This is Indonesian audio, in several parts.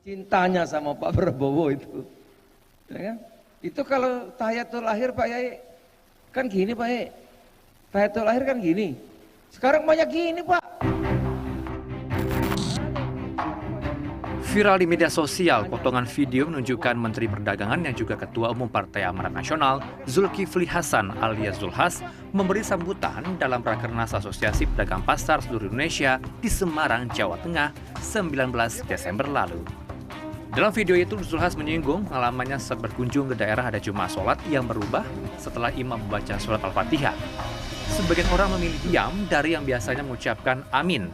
cintanya sama Pak Prabowo itu, ya kan? Itu kalau tahiyatul akhir Pak Yai kan gini Pak Yai, tahiyatul akhir kan gini. Sekarang banyak gini Pak. Viral di media sosial, potongan video menunjukkan Menteri Perdagangan yang juga Ketua Umum Partai Amanat Nasional, Zulkifli Hasan alias Zulhas, memberi sambutan dalam Rakernas Asosiasi Pedagang Pasar seluruh Indonesia di Semarang, Jawa Tengah, 19 Desember lalu. Dalam video itu, Zulhas menyinggung pengalamannya saat berkunjung ke daerah ada jemaah sholat yang berubah setelah imam membaca surat Al-Fatihah. Sebagian orang memilih diam dari yang biasanya mengucapkan amin.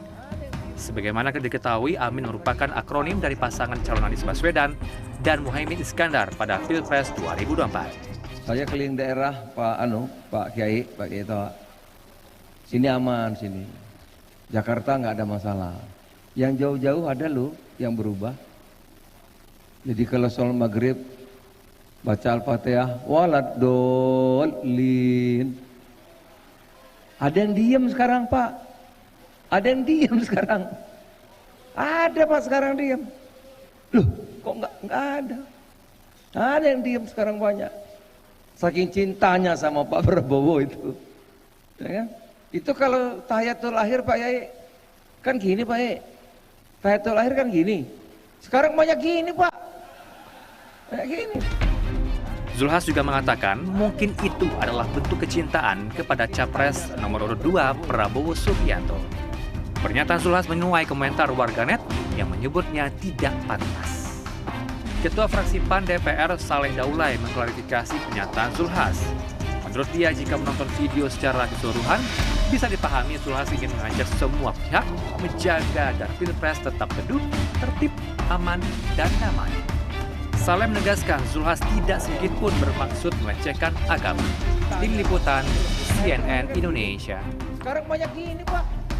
Sebagaimana diketahui, amin merupakan akronim dari pasangan calon Anies Baswedan dan Muhaimin Iskandar pada Pilpres 2024. Saya keliling daerah Pak Kiai tahu. Sini aman sini. Jakarta nggak ada masalah. Yang jauh-jauh ada loh yang berubah. Jadi kalau sholat maghrib baca Al-Fatihah, waladolin. Ada yang diem sekarang Pak. Ada yang diem sekarang. Ada Pak sekarang diem. Loh, kok nggak ada? Ada yang diem sekarang banyak. Saking cintanya sama Pak Prabowo itu, ya kan? Itu kalau tahiyatul akhir Pak Yai kan gini Pak Yai. Tahiyatul akhir kan gini. Sekarang banyak gini Pak. Kayak gini. Zulhas juga mengatakan mungkin itu adalah bentuk kecintaan kepada Capres nomor urut 2 Prabowo Subianto. Pernyataan Zulhas menuai komentar warganet yang menyebutnya tidak pantas. Ketua fraksi PAN DPR Saleh Daulay mengklarifikasi pernyataan Zulhas. Menurut dia, jika menonton video secara keseluruhan, bisa dipahami Zulhas ingin mengajak semua pihak menjaga agar Pilpres tetap teduh, tertib, aman, dan damai. Saleh menegaskan Zulhas tidak sedikit pun bermaksud melecehkan agama. Tim Liputan CNN Indonesia. Sekarang banyak gini Pak.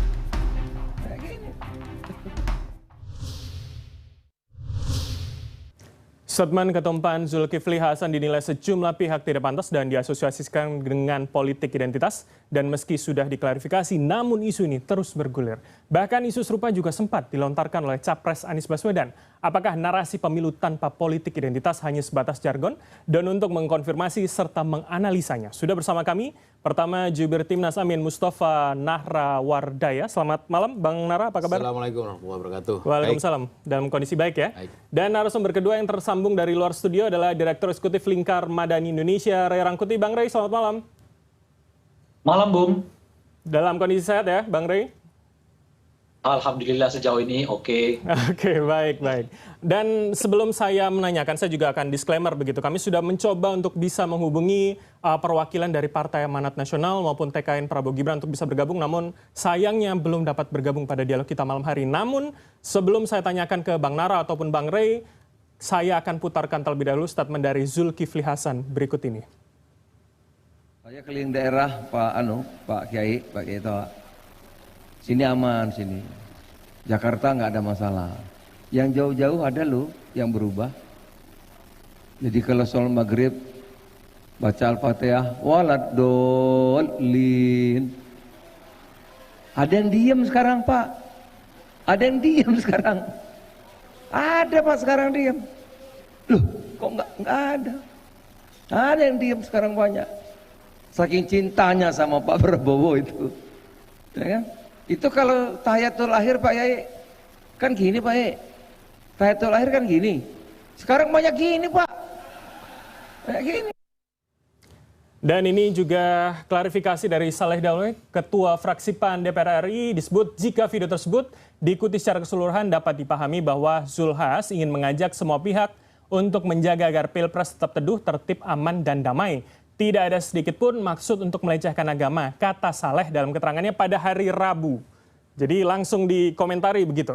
Statement Ketua PAN Zulkifli Hasan dinilai sejumlah pihak tidak pantas dan diasosiasikan dengan politik identitas. Dan meski sudah diklarifikasi, namun isu ini terus bergulir. Bahkan isu serupa juga sempat dilontarkan oleh Capres Anies Baswedan. Apakah narasi pemilu tanpa politik identitas hanya sebatas jargon? Dan untuk mengkonfirmasi serta menganalisanya, sudah bersama kami. Pertama, Jubir Timnas Amin Mustafa Nahrawardaya. Selamat malam, Bang Nara, apa kabar? Assalamualaikum warahmatullahi wabarakatuh. Waalaikumsalam. Dalam kondisi baik ya? Baik. Dan narasumber kedua yang tersambung dari luar studio adalah Direktur Eksekutif Lingkar Madani Indonesia, Ray Rangkuti. Bang Ray, selamat malam. Malam, Bung. Dalam kondisi sehat ya, Bang Ray? Alhamdulillah sejauh ini oke. Oke, baik. Dan sebelum saya menanyakan, saya juga akan disclaimer begitu. Kami sudah mencoba untuk bisa menghubungi perwakilan dari Partai Amanat Nasional maupun TKN Prabowo Gibran untuk bisa bergabung, namun sayangnya belum dapat bergabung pada dialog kita malam hari. Namun sebelum saya tanyakan ke Bang Nara ataupun Bang Ray, saya akan putarkan terlebih dahulu statement dari Zulkifli Hasan berikut ini. Saya keliling daerah Pak Kiai tahu. Sini aman sini. Jakarta nggak ada masalah. Yang jauh-jauh ada loh yang berubah. Jadi kalau sholat maghrib baca Al-Fatihah, waladolin. Ada yang diem sekarang Pak. Ada yang diem sekarang. Ada Pak sekarang diem. Loh, kok nggak ada? Ada yang diem sekarang banyak. Saking cintanya sama Pak Prabowo itu, ya kan? Itu kalau tahiyatul akhir Pak Yai kan gini Pak Yai. Tahiyatul akhir kan gini. Sekarang banyak gini Pak. Kayak gini. Dan ini juga klarifikasi dari Saleh Daulay, Ketua Fraksi PAN DPR RI, disebut jika video tersebut diikuti secara keseluruhan dapat dipahami bahwa Zulhas ingin mengajak semua pihak untuk menjaga agar Pilpres tetap teduh, tertib, aman, dan damai. Tidak ada sedikit pun maksud untuk melecehkan agama, kata Saleh dalam keterangannya pada hari Rabu. Jadi langsung dikomentari begitu.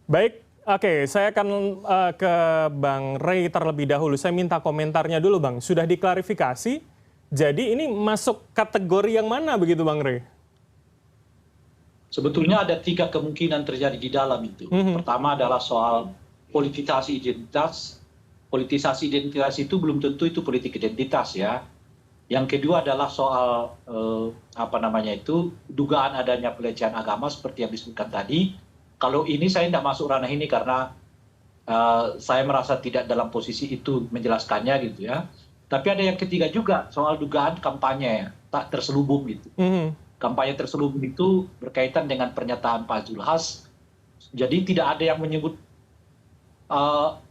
Baik, oke, saya akan ke Bang Ray terlebih dahulu. Saya minta komentarnya dulu Bang. Sudah diklarifikasi, jadi ini masuk kategori yang mana begitu Bang Ray? Sebetulnya ada 3 kemungkinan terjadi di dalam itu. Pertama adalah soal politisasi identitas. Politisasi identitas itu belum tentu itu politik identitas ya. Yang kedua adalah soal dugaan adanya pelecehan agama seperti yang disebutkan tadi. Kalau ini saya tidak masuk ranah ini karena saya merasa tidak dalam posisi itu menjelaskannya gitu ya. Tapi ada yang ketiga juga soal dugaan kampanye tak terselubung gitu. Kampanye terselubung itu berkaitan dengan pernyataan Pak Zulhas. Jadi tidak ada yang menyebut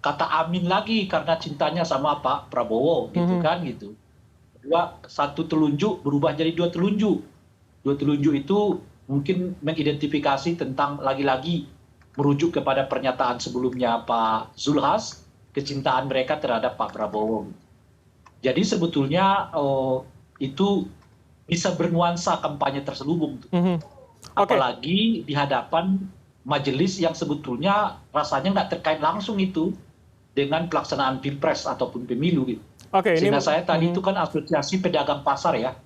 kata amin lagi karena cintanya sama Pak Prabowo gitu kan gitu. Kedua, satu telunjuk berubah jadi dua telunjuk. Dua telunjuk itu mungkin mengidentifikasi tentang lagi-lagi merujuk kepada pernyataan sebelumnya Pak Zulhas, kecintaan mereka terhadap Pak Prabowo. Jadi sebetulnya itu bisa bernuansa kampanye terselubung. Apalagi di hadapan majelis yang sebetulnya rasanya nggak terkait langsung itu dengan pelaksanaan pilpres ataupun pemilu. Gitu. Sehingga saya tadi itu kan asosiasi pedagang pasar ya,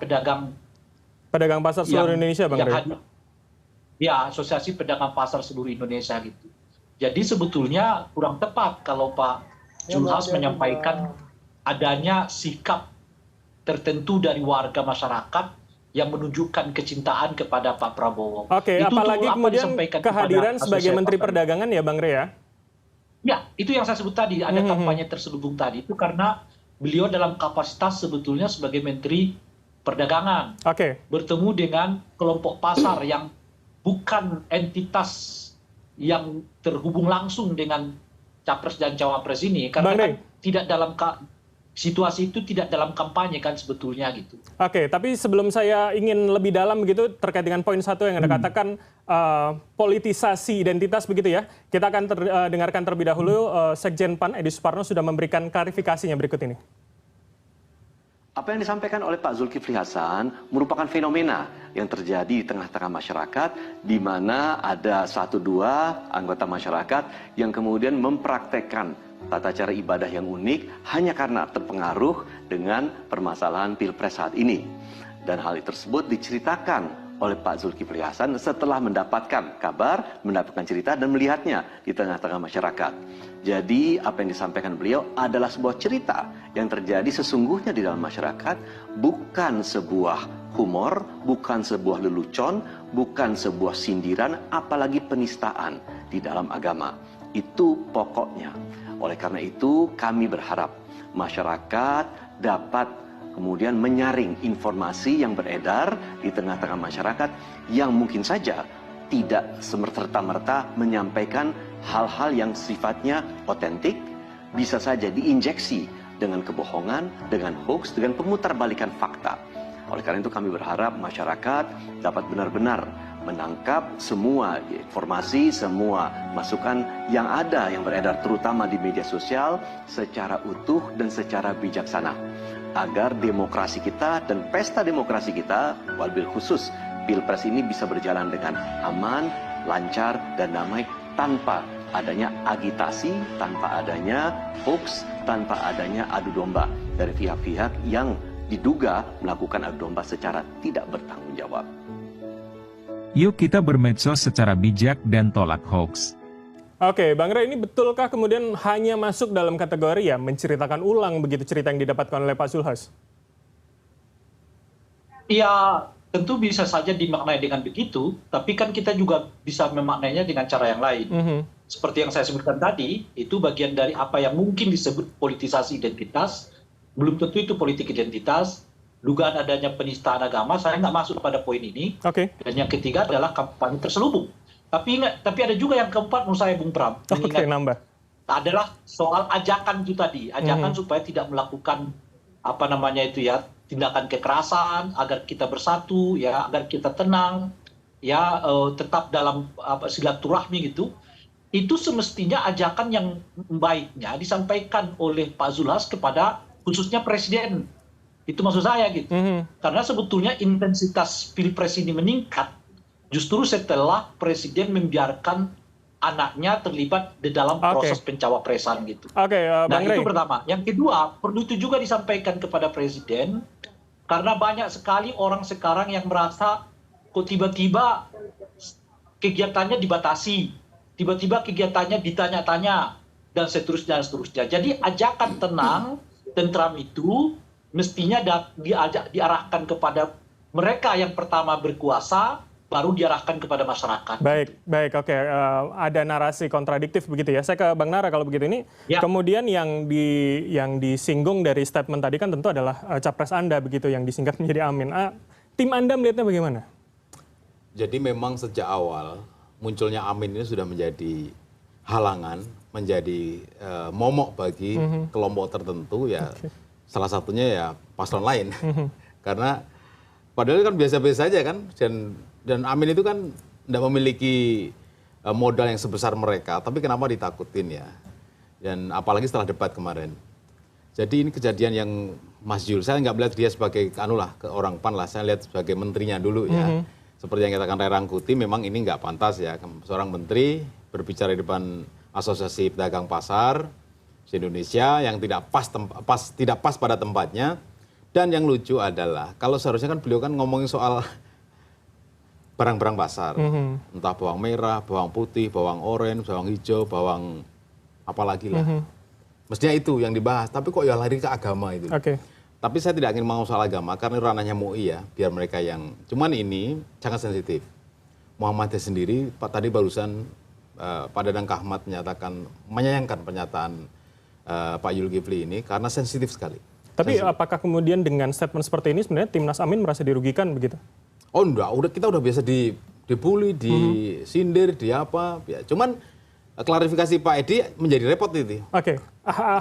pedagang pasar seluruh Indonesia, Bang Rey. Ya, asosiasi pedagang pasar seluruh Indonesia gitu. Jadi sebetulnya kurang tepat kalau Pak Zulhas menyampaikan adanya sikap tertentu dari warga masyarakat yang menunjukkan kecintaan kepada Pak Prabowo. Itu apalagi kemudian kehadiran sebagai Menteri Perdagangan ya Bang Rey ya? Ya, itu yang saya sebut tadi, ada kampanye terselubung tadi. Itu karena beliau dalam kapasitas sebetulnya sebagai Menteri Perdagangan. Bertemu dengan kelompok pasar yang bukan entitas yang terhubung langsung dengan Capres dan Cawapres ini. Karena kan tidak dalam situasi itu tidak dalam kampanye kan sebetulnya gitu. Tapi sebelum saya ingin lebih dalam begitu terkait dengan poin satu yang Anda katakan politisasi identitas begitu ya. Kita akan dengarkan terlebih dahulu Sekjen PAN Edi Suparno sudah memberikan klarifikasinya berikut ini. Apa yang disampaikan oleh Pak Zulkifli Hasan merupakan fenomena yang terjadi di tengah-tengah masyarakat di mana ada 1-2 anggota masyarakat yang kemudian mempraktekkan tata cara ibadah yang unik hanya karena terpengaruh dengan permasalahan pilpres saat ini. Dan hal tersebut diceritakan oleh Pak Zulkifli Hasan setelah mendapatkan kabar, mendapatkan cerita dan melihatnya di tengah-tengah masyarakat. Jadi apa yang disampaikan beliau adalah sebuah cerita yang terjadi sesungguhnya di dalam masyarakat, bukan sebuah humor, bukan sebuah lelucon, bukan sebuah sindiran, apalagi penistaan di dalam agama. Itu pokoknya. Oleh karena itu kami berharap masyarakat dapat kemudian menyaring informasi yang beredar di tengah-tengah masyarakat yang mungkin saja tidak serta-merta menyampaikan hal-hal yang sifatnya otentik, bisa saja diinjeksi dengan kebohongan, dengan hoax, dengan pemutarbalikan fakta. Oleh karena itu kami berharap masyarakat dapat benar-benar menangkap semua informasi, semua masukan yang ada yang beredar terutama di media sosial secara utuh dan secara bijaksana agar demokrasi kita dan pesta demokrasi kita, wabil khusus Pilpres ini bisa berjalan dengan aman, lancar dan damai tanpa adanya agitasi, tanpa adanya hoax, tanpa adanya adu domba dari pihak-pihak yang diduga melakukan adu domba secara tidak bertanggung jawab. Yuk kita bermedsos secara bijak dan tolak hoax. Bang Rey, ini betulkah kemudian hanya masuk dalam kategori ya menceritakan ulang begitu cerita yang didapatkan oleh Pak Zulhas? Ya, tentu bisa saja dimaknai dengan begitu, tapi kan kita juga bisa memaknainya dengan cara yang lain. Seperti yang saya sebutkan tadi, itu bagian dari apa yang mungkin disebut politisasi identitas, belum tentu itu politik identitas, dugaan adanya penistaan agama, saya nggak masuk pada poin ini. Dan yang ketiga adalah kampanye terselubung. Tapi ada juga yang keempat menurut saya Bung Pram. Adalah soal ajakan itu tadi, ajakan supaya tidak melakukan tindakan kekerasan agar kita bersatu, ya agar kita tenang, ya tetap dalam silaturahmi gitu. Itu semestinya ajakan yang baiknya disampaikan oleh Pak Zulhas kepada khususnya Presiden. Itu maksud saya gitu. Karena sebetulnya intensitas Pilpres ini meningkat justru setelah Presiden membiarkan anaknya terlibat di dalam proses pencawapresan gitu. Nah itu pertama. Yang kedua, perlu itu juga disampaikan kepada Presiden karena banyak sekali orang sekarang yang merasa kok tiba-tiba kegiatannya dibatasi, tiba-tiba kegiatannya ditanya-tanya dan seterusnya. Jadi ajakan tenang, tentram itu mestinya diarahkan kepada mereka yang pertama berkuasa, baru diarahkan kepada masyarakat. Baik, oke. Ada narasi kontradiktif begitu ya. Saya ke Bang Nara kalau begitu ini. Ya. Kemudian yang disinggung dari statement tadi kan tentu adalah capres Anda begitu yang disingkat menjadi Amin. Tim Anda melihatnya bagaimana? Jadi memang sejak awal munculnya Amin ini sudah menjadi halangan, menjadi momok bagi kelompok tertentu ya. Salah satunya ya paslon lain. Karena padahal kan biasa-biasa saja kan, dan Amin itu kan tidak memiliki modal yang sebesar mereka, tapi kenapa ditakutin ya? Dan apalagi setelah debat kemarin. Jadi ini kejadian yang Mas Jul, saya nggak melihat dia sebagai ke orang PAN lah, saya lihat sebagai menterinya dulu ya. Seperti yang katakan Ray Rangkuti, memang ini nggak pantas ya, seorang menteri berbicara di depan Asosiasi Pedagang Pasar se-Indonesia yang tidak pas pada tempatnya. Dan yang lucu adalah, kalau seharusnya kan beliau kan ngomongin soal barang-barang pasar. Entah bawang merah, bawang putih, bawang oranye, bawang hijau, bawang apalagi lah. Mestinya itu yang dibahas, tapi kok ya lari ke agama itu. Tapi saya tidak ingin mau soal agama, karena ranahnya MUI ya, biar mereka yang... Cuman ini sangat sensitif. Muhammadiyah sendiri, tadi barusan Pak Dadang Kahmat menyayangkan pernyataan Pak Zulkifli ini, karena sensitif sekali. Tapi apakah kemudian dengan statement seperti ini sebenarnya Timnas Amin merasa dirugikan begitu? Oh enggak, kita udah biasa dibully, disindir, di apa. Ya. Cuman klarifikasi Pak Edi menjadi repot itu.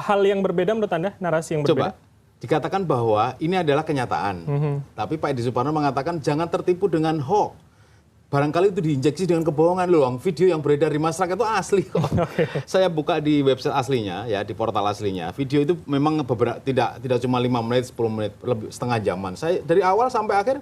Hal yang berbeda menurut Anda, narasi yang berbeda? Coba, dikatakan bahwa ini adalah kenyataan. Tapi Pak Edi Suparno mengatakan jangan tertipu dengan hoax. Barangkali itu diinjeksi dengan kebohongan loh. Video yang beredar di masyarakat itu asli kok. Saya buka di website aslinya ya, di portal aslinya. Video itu memang tidak cuma 5 menit, 10 menit, lebih setengah jaman. Saya dari awal sampai akhir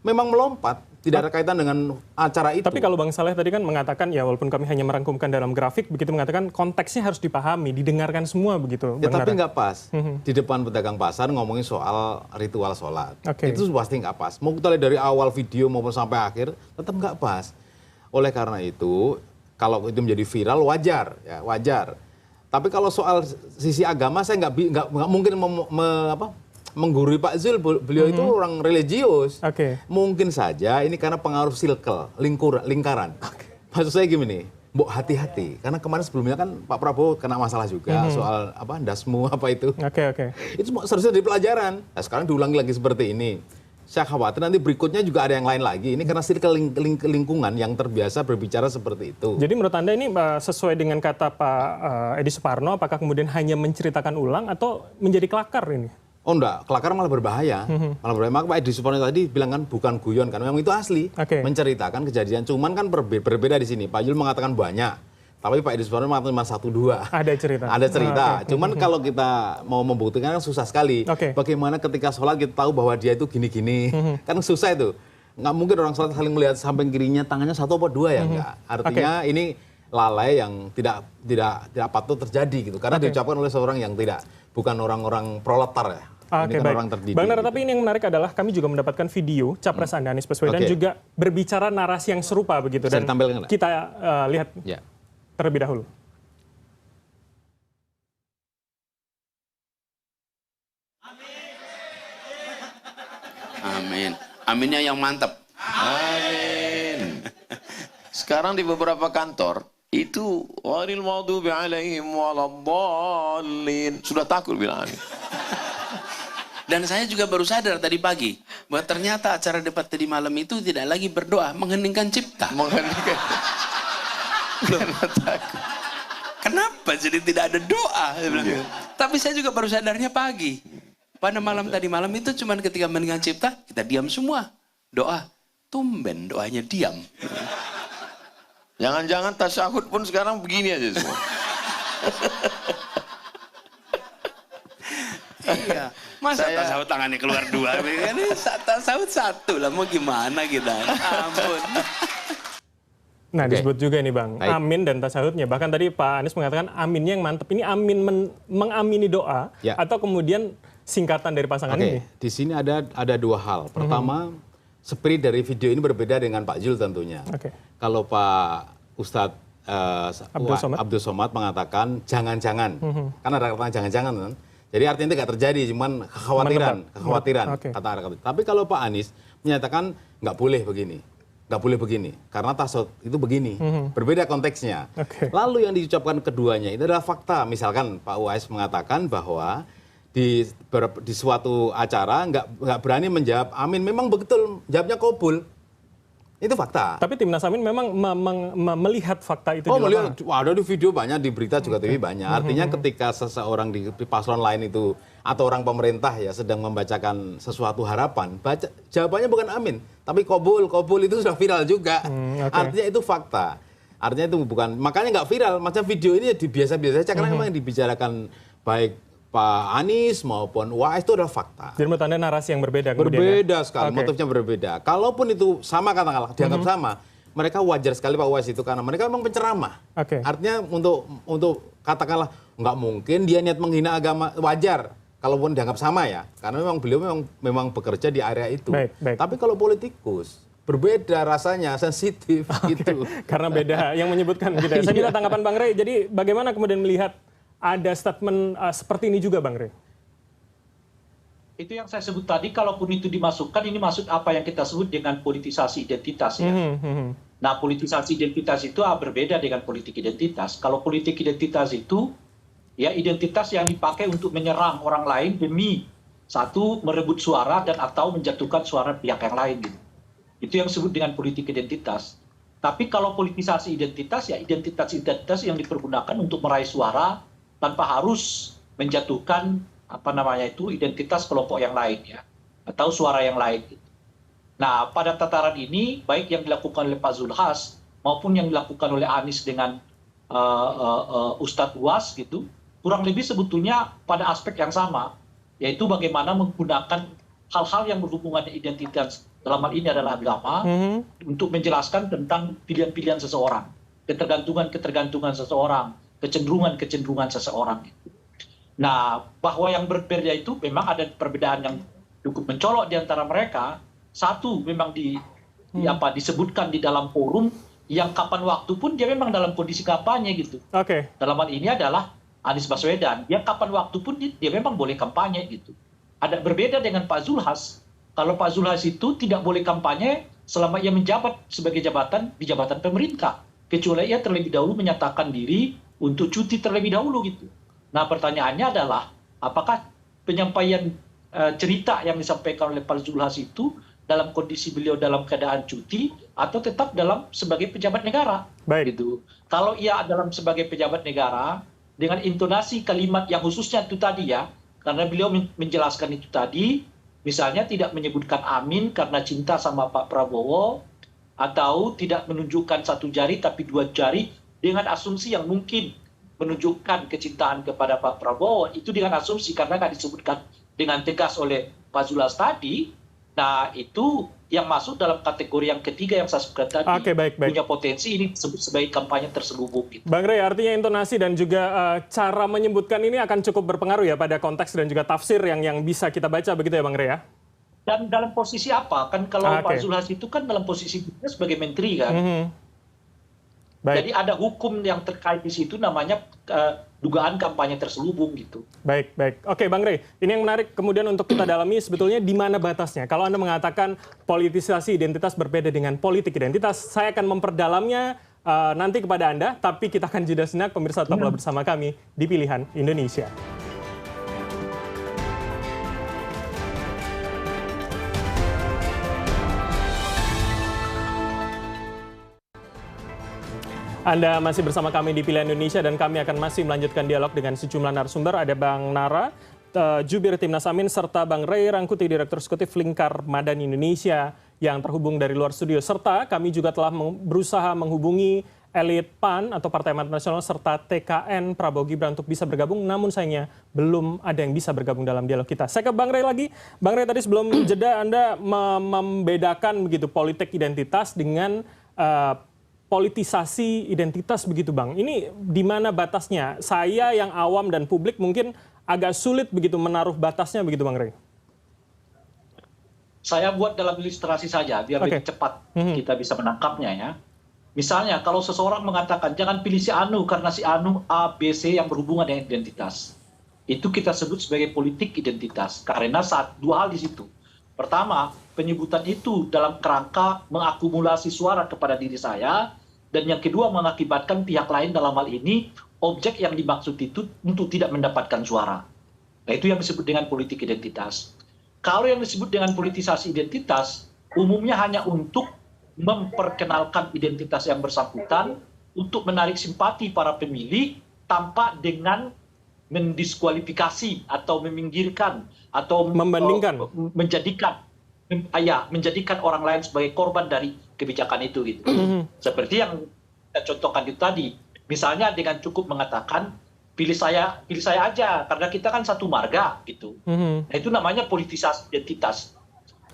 memang melompat, tidak ada kaitan dengan acara itu. Tapi kalau Bang Saleh tadi kan mengatakan ya walaupun kami hanya merangkumkan dalam grafik, begitu mengatakan konteksnya harus dipahami, didengarkan semua begitu. Ya tapi nggak pas. Di depan pedagang pasar ngomongin soal ritual sholat. Itu pasti nggak pas. Mau kita lihat dari awal video maupun sampai akhir, tetap nggak pas. Oleh karena itu, kalau itu menjadi viral wajar, ya wajar. Tapi kalau soal sisi agama saya nggak mungkin menggurui Pak Zul, beliau itu orang religius. Mungkin saja ini karena pengaruh circle, lingkaran. Maksud saya gini, Mbok hati-hati. Karena kemarin sebelumnya kan Pak Prabowo kena masalah juga soal dasmu apa itu. Itu seharusnya jadi pelajaran. Nah, sekarang diulangi lagi seperti ini. Saya khawatir nanti berikutnya juga ada yang lain lagi. Ini karena circle lingkungan yang terbiasa berbicara seperti itu. Jadi menurut Anda ini sesuai dengan kata Pak Edi Suparno, apakah kemudian hanya menceritakan ulang atau menjadi kelakar ini? Oh enggak, kelakar malah berbahaya. Malah berbahaya. Maka Pak Edi Suparno tadi bilang kan bukan guyon, kan memang itu asli. Menceritakan kejadian, cuman kan berbeda di sini. Pak Jul mengatakan banyak. Tapi Pak Edi Suparno mengatakan cuma 1-2. Ada cerita. Ada cerita. Cuman kalau kita mau membuktikan kan susah sekali. Bagaimana ketika sholat kita tahu bahwa dia itu gini-gini. Kan susah itu. Nggak mungkin orang sholat saling melihat samping kirinya tangannya 1 atau 2 ya. Enggak. Artinya ini lalai yang tidak patut terjadi gitu. Karena diucapkan oleh seorang yang bukan orang-orang proletar ya. Ini kan orang terdidik. Bang Nara, tapi ini yang menarik adalah kami juga mendapatkan video capres Anda Anies Baswedan juga berbicara narasi yang serupa begitu. Dan kita lihat terlebih dahulu. Amin. Aminnya yang mantap. Amin. Sekarang di beberapa kantor itu ghairil maghdubi alaihim waladdallin. Sudah takut bilang amin. Dan saya juga baru sadar tadi pagi bahwa ternyata acara debat tadi malam itu tidak lagi berdoa, mengheningkan cipta. Mengheningkan. Kenapa jadi tidak ada doa? Tapi saya juga baru sadarnya pagi. Pada malam tadi malam itu cuma ketika mendengar cipta, kita diam semua. Doa, tumben doanya diam. Jangan-jangan tasyahud pun sekarang begini aja semua. Iya. Masa tasyahud tangannya keluar 2? Ini tasyahud 1 lah, mau gimana kita? Ampun. Nah, disebut juga nih Bang, amin dan tasyahudnya. Bahkan tadi Pak Anies mengatakan aminnya yang mantep. Ini amin mengamini doa atau kemudian singkatan dari pasangan ini? Di sini ada 2 hal. Pertama, spirit dari video ini berbeda dengan Pak Jul tentunya. Kalau Pak Ustadz Abdul Somad mengatakan jangan-jangan, kan ada kata jangan-jangan kan? Jadi artinya itu nggak terjadi, cuman kekhawatiran Oke. kata-kata. Tapi kalau Pak Anies menyatakan nggak boleh begini, karena tasawuf itu begini, berbeda konteksnya. Oke. Lalu yang diucapkan keduanya itu adalah fakta. Misalkan Pak Uwais mengatakan bahwa di suatu acara nggak berani menjawab amin, memang betul jawabnya kabul. Itu fakta. Tapi Timnas Amin memang melihat fakta itu di Melihat, lapangan. ada di video banyak, di berita juga TV banyak. Artinya ketika seseorang di paslon lain itu atau orang pemerintah ya sedang membacakan sesuatu harapan, jawabannya bukan amin, tapi kabul itu sudah viral juga. Artinya itu fakta. Artinya itu bukan, makanya nggak viral. Macam video ini ya biasa-biasa saja karena memang dibicarakan baik Pak Anies maupun Uwais itu adalah fakta. Jadi menurut Anda narasi yang berbeda kemudian Berbeda ya? sekali, Oke. motifnya berbeda. Kalaupun itu sama katakanlah, dianggap sama, mereka wajar sekali Pak Uwais itu karena mereka memang penceramah. Oke. Artinya untuk katakanlah nggak mungkin dia niat menghina agama, wajar. Kalaupun dianggap sama ya, karena memang beliau memang bekerja di area itu. Baik. Tapi kalau politikus berbeda rasanya, sensitif gitu. Karena beda yang menyebutkan gitu ya. Saya minta tanggapan Bang Rey. Jadi bagaimana kemudian melihat ada statement seperti ini juga Bang Rey? Itu yang saya sebut tadi, kalaupun itu dimasukkan, ini masuk apa yang kita sebut dengan politisasi identitas ya. Nah, politisasi identitas itu berbeda dengan politik identitas. Kalau politik identitas itu, ya identitas yang dipakai untuk menyerang orang lain demi satu, merebut suara dan atau menjatuhkan suara pihak yang lain gitu. Itu yang disebut dengan politik identitas. Tapi kalau politisasi identitas, ya identitas yang dipergunakan untuk meraih suara tanpa harus menjatuhkan identitas kelompok yang lain ya, atau suara yang lain. Nah, pada tataran ini baik yang dilakukan oleh Pak Zulhas maupun yang dilakukan oleh Anies dengan Ustadz Uwais gitu, kurang lebih sebetulnya pada aspek yang sama, yaitu bagaimana menggunakan hal-hal yang berhubungan dengan identitas, dalam hal ini adalah agama, untuk menjelaskan tentang pilihan-pilihan seseorang, ketergantungan seseorang, kecenderungan seseorang. Nah, bahwa yang berbeda itu memang ada perbedaan yang cukup mencolok di antara mereka. Satu, memang disebutkan di dalam forum yang kapan waktu pun dia memang dalam kondisi kampanye gitu. Oke. Dalam hal ini adalah Anies Baswedan, dia kapan waktu pun dia memang boleh kampanye gitu. Ada berbeda dengan Pak Zulhas. Kalau Pak Zulhas itu tidak boleh kampanye selama ia menjabat sebagai di jabatan pemerintah, kecuali ia terlebih dahulu menyatakan diri untuk cuti terlebih dahulu gitu. Nah, pertanyaannya adalah apakah penyampaian cerita yang disampaikan oleh Pak Zulhas itu dalam kondisi beliau dalam keadaan cuti atau tetap sebagai pejabat negara? Baik. Gitu. Kalau ia dalam sebagai pejabat negara dengan intonasi kalimat yang khususnya itu tadi ya, karena beliau menjelaskan itu tadi, misalnya tidak menyebutkan amin karena cinta sama Pak Prabowo, atau tidak menunjukkan satu jari tapi dua jari dengan asumsi yang mungkin menunjukkan kecintaan kepada Pak Prabowo, itu dengan asumsi karena nggak disebutkan dengan tegas oleh Pak Zulhas tadi. Nah, itu yang masuk dalam kategori yang ketiga yang saya sebutkan tadi. Oke, baik. Punya potensi ini disebut sebagai kampanye terselubung. Gitu. Bang Rey, artinya intonasi dan juga cara menyebutkan ini akan cukup berpengaruh ya pada konteks dan juga tafsir yang bisa kita baca begitu ya Bang Rey ya? Dan dalam posisi apa? Kan kalau Pak Zulhas itu kan dalam posisi sebagai menteri kan. Jadi ada hukum yang terkait di situ namanya dugaan kampanye terselubung gitu. Baik. Oke Bang Rey, ini yang menarik kemudian untuk kita dalami sebetulnya di mana batasnya. Kalau Anda mengatakan politisasi identitas berbeda dengan politik identitas, saya akan memperdalamnya nanti kepada Anda, tapi kita akan jeda sejenak, pemirsa tetaplah bersama kami di Pilihan Indonesia. Anda masih bersama kami di Pilihan Indonesia dan kami akan masih melanjutkan dialog dengan sejumlah narasumber. Ada Bang Nara, Jubir Timnas Amin, serta Bang Rey Rangkuti, Direktur Eksekutif Lingkar Madani Indonesia yang terhubung dari luar studio. Serta kami juga telah berusaha menghubungi elit PAN atau Partai Amanat Nasional serta TKN Prabowo Gibran untuk bisa bergabung, namun sayangnya belum ada yang bisa bergabung dalam dialog kita. Saya ke Bang Rey lagi. Bang Rey, tadi sebelum jeda Anda membedakan begitu politik identitas dengan politisasi identitas begitu Bang. Ini di mana batasnya? Saya yang awam dan publik mungkin agak sulit begitu menaruh batasnya begitu Bang Rey. Saya buat dalam ilustrasi saja biar lebih cepat kita bisa menangkapnya ya. Misalnya kalau seseorang mengatakan jangan pilih si Anu karena si Anu A, B, C yang berhubungan dengan identitas. itu kita sebut sebagai politik identitas. Karena dua hal di situ. Pertama, penyebutan itu dalam kerangka mengakumulasi suara kepada diri saya, dan yang kedua mengakibatkan pihak lain dalam hal ini objek yang dimaksud itu untuk tidak mendapatkan suara. Nah, itu yang disebut dengan politik identitas. Kalau yang disebut dengan politisasi identitas, umumnya hanya untuk memperkenalkan identitas yang bersangkutan untuk menarik simpati para pemilih tanpa dengan mendiskualifikasi atau meminggirkan atau membandingkan, menjadikan orang lain sebagai korban dari kebijakan itu gitu. Seperti yang kita contohkan itu tadi, misalnya dengan cukup mengatakan pilih saya aja karena kita kan satu marga gitu. Nah, itu namanya politisasi identitas.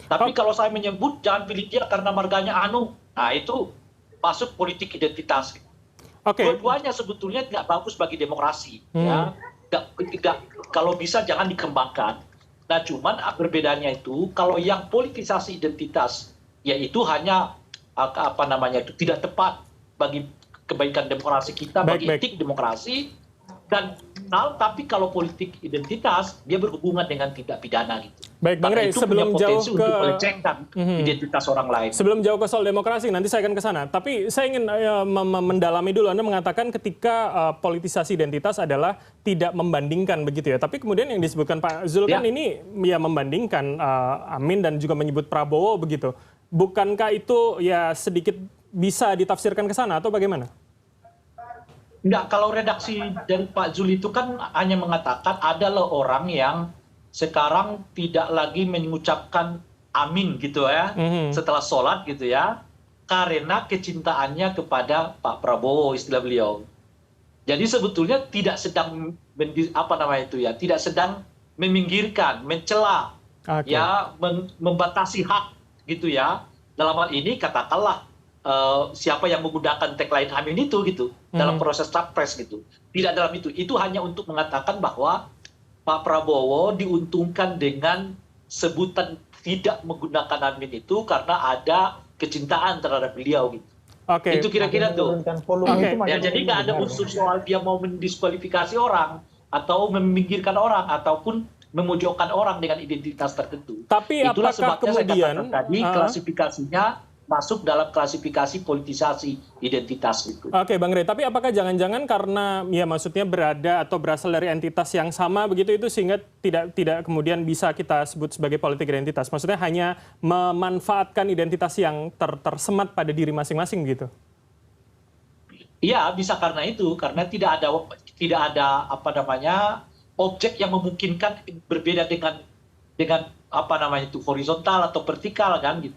Tapi kalau saya menyebut jangan pilih dia karena marganya anu, nah itu masuk politik identitas. Dua-duanya sebetulnya tidak bagus bagi demokrasi. Ya. Kalau bisa jangan dikembangkan. Nah, cuman perbedaannya itu kalau yang politisasi identitas yaitu hanya itu tidak tepat bagi kebaikan demokrasi kita, bagi etik demokrasi. Dan tapi kalau politik identitas dia berhubungan dengan tindak pidana gitu. Baik, Bang Rey, sebelum jauh ke identitas orang lain. Sebelum jauh ke soal demokrasi, nanti saya akan ke sana. Tapi saya ingin mendalami dulu. Anda mengatakan ketika politisasi identitas adalah tidak membandingkan begitu ya. Tapi kemudian yang disebutkan Pak Zul kan ini ya membandingkan Amin dan juga menyebut Prabowo begitu. Bukankah itu ya sedikit bisa ditafsirkan ke sana atau bagaimana? Enggak, kalau redaksi dari Pak Zul itu kan hanya mengatakan adalah orang yang sekarang tidak lagi mengucapkan amin gitu ya, setelah sholat gitu ya, karena kecintaannya kepada Pak Prabowo, istilah beliau. Jadi sebetulnya tidak sedang tidak sedang meminggirkan, mencela, ya, membatasi hak gitu ya. Dalam hal ini katakanlah siapa yang menggunakan tagline amin itu gitu dalam proses capres gitu. Tidak dalam itu hanya untuk mengatakan bahwa Pak Prabowo diuntungkan dengan sebutan tidak menggunakan amin itu karena ada kecintaan terhadap beliau gitu. Itu kira-kira tuh. Ya, jadi nggak ada unsur soal dia mau mendiskualifikasi orang atau meminggirkan orang ataupun memojokkan orang dengan identitas tertentu. Tapi itulah apakah sebabnya kemudian saya katakan tadi klasifikasinya masuk dalam klasifikasi politisasi identitas itu. Oke, Bang Rey, tapi apakah jangan-jangan karena ya maksudnya berada atau berasal dari entitas yang sama begitu itu sehingga tidak kemudian bisa kita sebut sebagai politik identitas? Maksudnya hanya memanfaatkan identitas yang tersemat pada diri masing-masing gitu? Iya, bisa karena itu, karena tidak ada objek yang memungkinkan berbeda dengan horizontal atau vertikal kan gitu.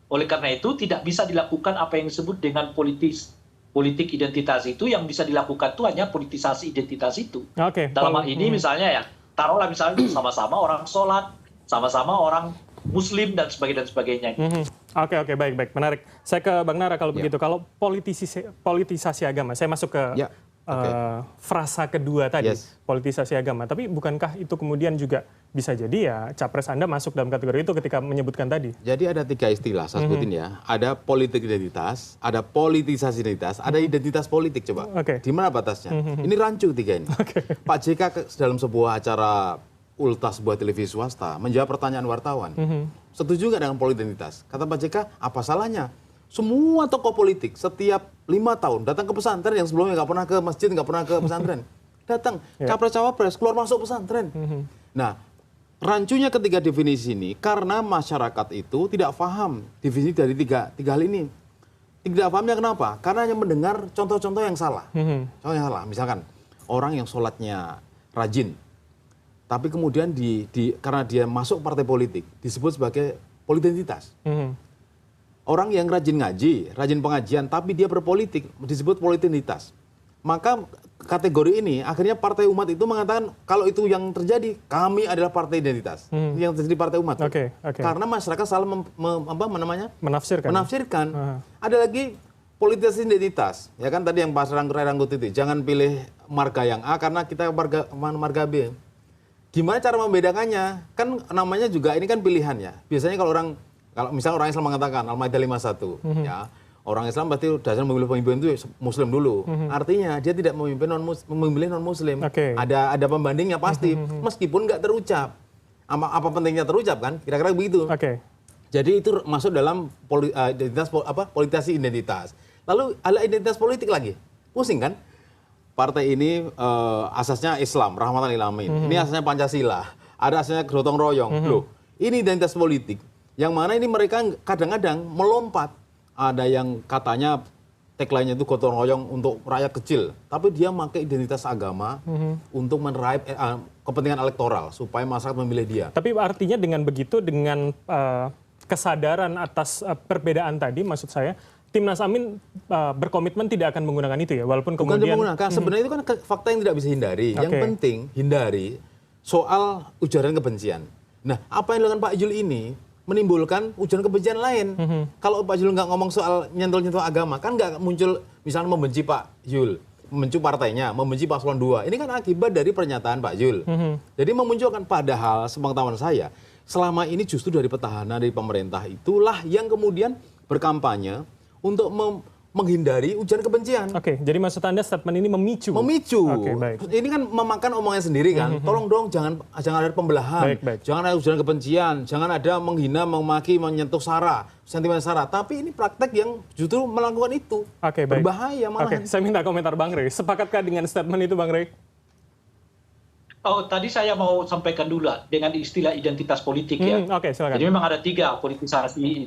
Oleh karena itu tidak bisa dilakukan apa yang disebut dengan politik identitas itu, yang bisa dilakukan itu hanya politisasi identitas itu. Dalam hal ini misalnya ya, taruhlah misalnya sama-sama orang sholat, sama-sama orang Muslim dan sebagainya. Oke, baik, menarik. Saya ke Bang Nara kalau begitu. Kalau politisasi agama, saya masuk ke frasa kedua tadi, politisasi agama. Tapi bukankah itu kemudian juga bisa jadi ya capres Anda masuk dalam kategori itu ketika menyebutkan tadi? Jadi ada 3 istilah, saya sebutin ya. Ada politik identitas, ada politisasi identitas, ada identitas politik coba. Di mana batasnya? Ini rancu 3 ini. Pak JK dalam sebuah acara ulta sebuah televisi swasta menjawab pertanyaan wartawan. Setuju nggak dengan politik identitas? Kata Pak JK, apa salahnya? Semua tokoh politik setiap 5 tahun datang ke pesantren yang sebelumnya nggak pernah ke masjid, nggak pernah ke pesantren. Datang, capres-cawapres, keluar masuk pesantren. Nah, rancunya ketiga definisi ini karena masyarakat itu tidak paham definisi dari tiga hal ini. Tidak pahamnya kenapa? Karena hanya mendengar contoh-contoh yang salah. Contoh yang salah, misalkan orang yang sholatnya rajin, tapi kemudian karena dia masuk partai politik disebut sebagai politik identitas. Orang yang rajin ngaji, rajin pengajian, tapi dia berpolitik, disebut politik identitas. Maka kategori ini akhirnya partai umat itu mengatakan kalau itu yang terjadi, kami adalah partai identitas. Yang terjadi partai umat. Karena masyarakat selalu menafsirkan. Ada lagi politisasi identitas. Ya kan tadi yang Pak Ray rangkut itu, jangan pilih marga yang A karena kita marga B. Gimana cara membedakannya? Kan namanya juga ini kan pilihan ya. Biasanya kalau misalnya orang Islam mengatakan Al-Maidah 51, ya. Orang Islam pasti dasarnya memilih pemimpin itu Muslim dulu. Artinya dia tidak memilih non-Muslim. Ada pembandingnya pasti, meskipun nggak terucap. Apa pentingnya terucap kan? Kira-kira begitu. Jadi itu masuk dalam politisasi identitas. Lalu ada identitas politik lagi. Pusing kan? Partai ini asasnya Islam, rahmatan lil alamin. Ini asasnya Pancasila. Ada asasnya gotong royong. Loh, ini identitas politik. Yang mana ini mereka kadang-kadang melompat. Ada yang katanya tagline-nya itu gotong royong untuk rakyat kecil. Tapi dia pakai identitas agama untuk meraih kepentingan elektoral. Supaya masyarakat memilih dia. Tapi artinya dengan begitu, dengan kesadaran atas perbedaan tadi, maksud saya, Timnas Amin berkomitmen tidak akan menggunakan itu ya? Walaupun kemudian... Bukan menggunakan, sebenarnya itu kan fakta yang tidak bisa hindari. Yang penting hindari soal ujaran kebencian. Nah, apa yang dilakukan Pak Jul ini menimbulkan ujaran kebencian lain. Kalau Pak Jul nggak ngomong soal nyentuh-nyentuh agama, kan nggak muncul misalnya membenci Pak Jul, membenci partainya, membenci paslon 2. Ini kan akibat dari pernyataan Pak Jul. Jadi memunculkan, padahal sepengetahuan saya, selama ini justru dari petahana, dari pemerintah itulah yang kemudian berkampanye untuk menghindari ujaran kebencian. Jadi maksud Anda statement ini memicu? Memicu. Baik. Ini kan memakan omongan sendiri kan. Tolong dong jangan ada pembelahan. Jangan ada ujaran kebencian, jangan ada menghina, memaki, menyentuh sara, sentimen sara. Tapi ini praktek yang justru melakukan itu. Berbahaya malah. Saya minta komentar Bang Rey. Sepakatkah dengan statement itu Bang Rey? Tadi saya mau sampaikan dulu dengan istilah identitas politik ya. Silakan. Jadi memang ada 3, politisasi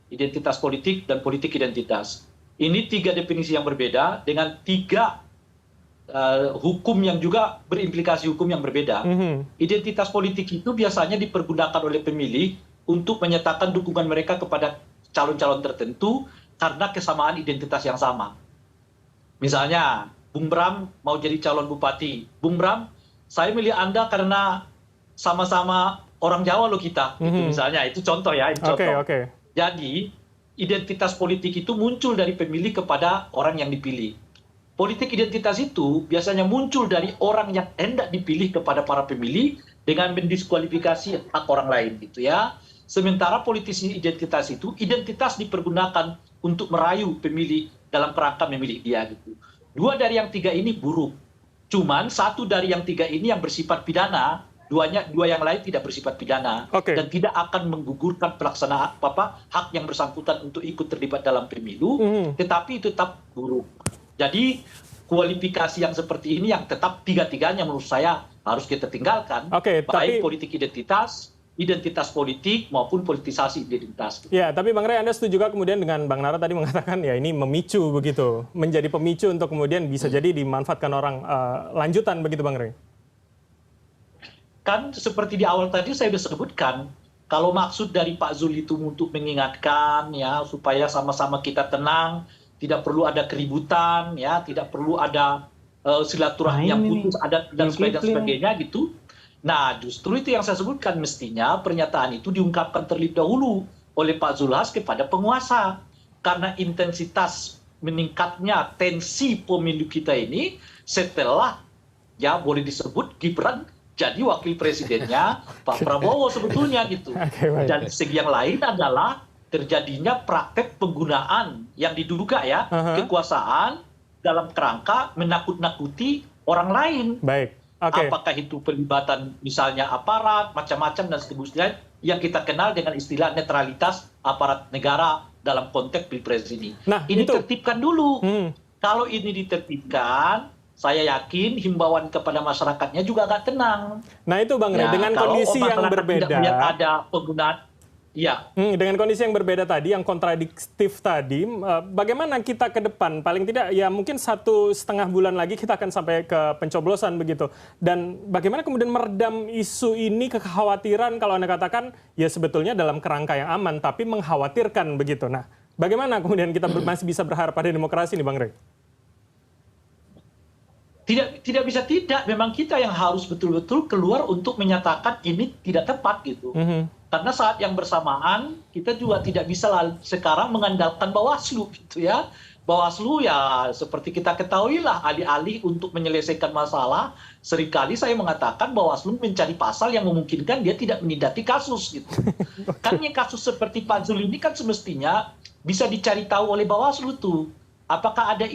identitas politik, dan politik identitas. Ini 3 definisi yang berbeda dengan 3 hukum yang juga berimplikasi hukum yang berbeda. Identitas politik itu biasanya dipergunakan oleh pemilih untuk menyatakan dukungan mereka kepada calon-calon tertentu karena kesamaan identitas yang sama. Misalnya, Bung Bram mau jadi calon bupati. Bung Bram, saya milih Anda karena sama-sama orang Jawa loh kita. Gitu, misalnya, itu contoh ya. Jadi, identitas politik itu muncul dari pemilih kepada orang yang dipilih. Politik identitas itu biasanya muncul dari orang yang hendak dipilih kepada para pemilih dengan mendiskualifikasi hak orang lain gitu ya. Sementara politisi identitas itu, identitas dipergunakan untuk merayu pemilih dalam kerangka memilih dia gitu. 2 dari yang 3 ini buruk. Cuman 1 dari yang 3 ini yang bersifat pidana, 2 yang lain tidak bersifat pidana dan tidak akan menggugurkan pelaksanaan hak yang bersangkutan untuk ikut terlibat dalam pemilu, tetapi itu tetap buruk. Jadi kualifikasi yang seperti ini yang tetap 3-tiganya menurut saya harus kita tinggalkan, baik politik identitas politik maupun politisasi identitas. Ya, tapi Bang Rey, Anda setuju juga kemudian dengan Bang Nara tadi mengatakan ya ini memicu begitu, menjadi pemicu untuk kemudian bisa jadi dimanfaatkan orang lanjutan begitu Bang Rey? Kan seperti di awal tadi saya sudah sebutkan, kalau maksud dari Pak Zul itu untuk mengingatkan ya supaya sama-sama kita tenang, tidak perlu ada keributan ya, tidak perlu ada silaturahmi yang putus adat dan sebagainya gitu. Nah, justru itu yang saya sebutkan, mestinya pernyataan itu diungkapkan terlebih dahulu oleh Pak Zulhas kepada penguasa. Karena intensitas meningkatnya tensi pemilu kita ini setelah ya boleh disebut Gibran jadi wakil presidennya Pak Prabowo sebetulnya gitu. Dan segi yang lain adalah terjadinya praktek penggunaan yang diduga ya kekuasaan dalam kerangka menakut-nakuti orang lain. Apakah itu pelibatan misalnya aparat, macam-macam dan seterusnya yang kita kenal dengan istilah netralitas aparat negara dalam konteks pilpres ini. Nah, ini tertibkan dulu. Kalau ini ditertibkan, saya yakin himbauan kepada masyarakatnya juga agak tenang. Nah itu Bang Rey, dengan kondisi yang berbeda. Ada penggunaan. Ya. Dengan kondisi yang berbeda tadi, yang kontradiktif tadi, bagaimana kita ke depan? Paling tidak ya mungkin 1,5 bulan lagi kita akan sampai ke pencoblosan begitu. Dan bagaimana kemudian meredam isu ini, kekhawatiran kalau Anda katakan ya sebetulnya dalam kerangka yang aman, tapi mengkhawatirkan begitu. Nah, bagaimana kemudian kita masih bisa berharap pada demokrasi ini Bang Rey? Tidak bisa tidak, memang kita yang harus betul-betul keluar untuk menyatakan ini tidak tepat gitu. Karena saat yang bersamaan kita juga tidak bisa sekarang mengandalkan Bawaslu gitu ya. Bawaslu ya seperti kita ketahui lah alih-alih untuk menyelesaikan masalah, seringkali saya mengatakan Bawaslu mencari pasal yang memungkinkan dia tidak menindaki kasus gitu. Kan yang kasus seperti Pak Zul ini kan semestinya bisa dicari tahu oleh Bawaslu tuh. Apakah ada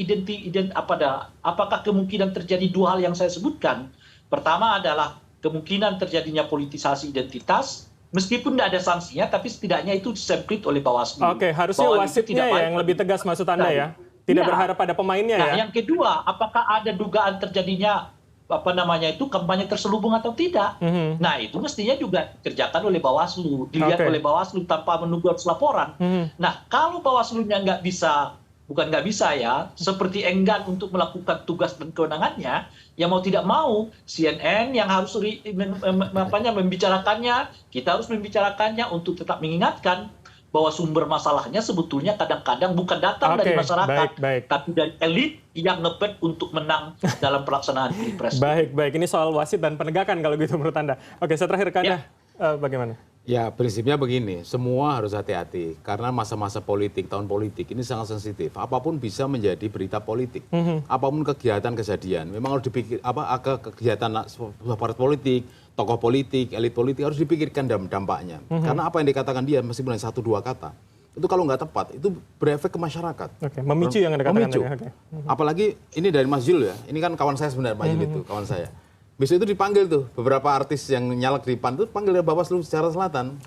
apakah kemungkinan terjadi dua hal yang saya sebutkan. Pertama adalah kemungkinan terjadinya politisasi identitas, meskipun tidak ada sanksinya, tapi setidaknya itu disemprit oleh Bawaslu. Oke, harusnya wasitnya ya yang lebih tegas maksud Anda ya? Tidak berharap pada pemainnya ya? Yang kedua, apakah ada dugaan terjadinya kampanye terselubung atau tidak? Nah, itu mestinya juga dikerjakan oleh Bawaslu, dilihat oleh Bawaslu tanpa menunggu harus laporan. Nah, kalau Bawaslu-nya bukan nggak bisa ya, seperti enggan untuk melakukan tugas dan kewenangannya, ya mau tidak mau CNN yang harus membicarakannya, kita harus membicarakannya untuk tetap mengingatkan bahwa sumber masalahnya sebetulnya kadang-kadang bukan datang dari masyarakat, tapi dari elit yang ngepet untuk menang dalam pelaksanaan pilpres. Baik. Ini soal wasit dan penegakan kalau gitu menurut Anda. Oke, saya terakhir ke Anda, bagaimana? Ya, prinsipnya begini, semua harus hati-hati karena masa-masa politik, tahun politik ini sangat sensitif. Apapun bisa menjadi berita politik. Apapun kegiatan kejadian, memang harus dipikir kegiatan partai politik, tokoh politik, elit politik harus dipikirkan dampaknya. Karena apa yang dikatakan dia meskipun hanya 1-2 kata, itu kalau nggak tepat itu berefek ke masyarakat. Memicu yang Anda katakan tadi. Apalagi ini dari Mas Jul ya, ini kan kawan saya sebenarnya, Mas Jul itu kawan saya. Besok itu dipanggil tuh beberapa artis yang nyalek di PAN itu panggil dari Bawaslu Jakarta Selatan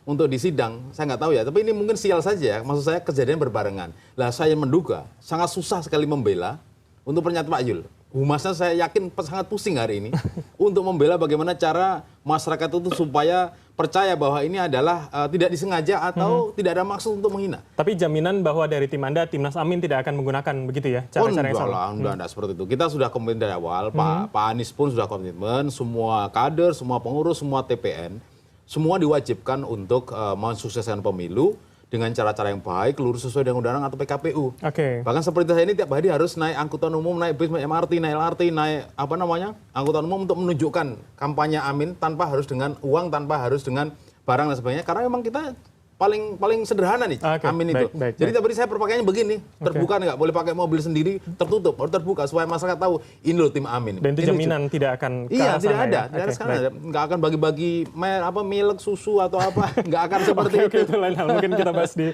untuk disidang. Saya nggak tahu ya, tapi ini mungkin sial saja. Maksud saya kejadian berbarengan. Lah saya menduga sangat susah sekali membela untuk pernyataan Pak Yul. Humasnya saya yakin sangat pusing hari ini untuk membela bagaimana cara masyarakat itu supaya percaya bahwa ini adalah tidak disengaja atau tidak ada maksud untuk menghina. Tapi jaminan bahwa dari tim Anda, Timnas Amin tidak akan menggunakan begitu ya cara-cara yang sama? Enggak seperti itu. Kita sudah komitmen dari awal, Pak Anies pun sudah komitmen, semua kader, semua pengurus, semua TPN, semua diwajibkan untuk mensukseskan pemilu dengan cara-cara yang baik, lurus sesuai dengan undang-undang atau PKPU. Bahkan seperti saya ini tiap hari harus naik angkutan umum, naik bis, MRT, naik LRT, naik angkutan umum untuk menunjukkan kampanye Amin tanpa harus dengan uang, tanpa harus dengan barang dan sebagainya. Karena memang kita paling sederhana nih Amin itu. Jadi tadi saya berpakaiannya begini, terbuka, nggak boleh pakai mobil sendiri, tertutup, baru terbuka supaya masyarakat tahu ini loh tim Amin. Dan itu jaminan tidak akan ke iya, tidak sana ada, ya? nggak akan bagi-bagi milk, susu atau apa, nggak akan seperti itu. Itu lain hal, mungkin kita bahas di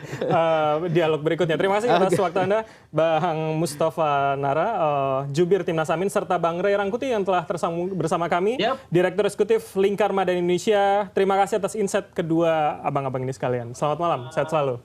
dialog berikutnya. Terima kasih atas waktu Anda, Bang Mustafa Nara, Jubir Timnas Amin, serta Bang Ray Rangkuti yang telah tersambung bersama kami, Direktur Eksekutif Lingkar Madani Indonesia. Terima kasih atas insight kedua abang-abang ini sekalian. Selamat malam, sehat selalu.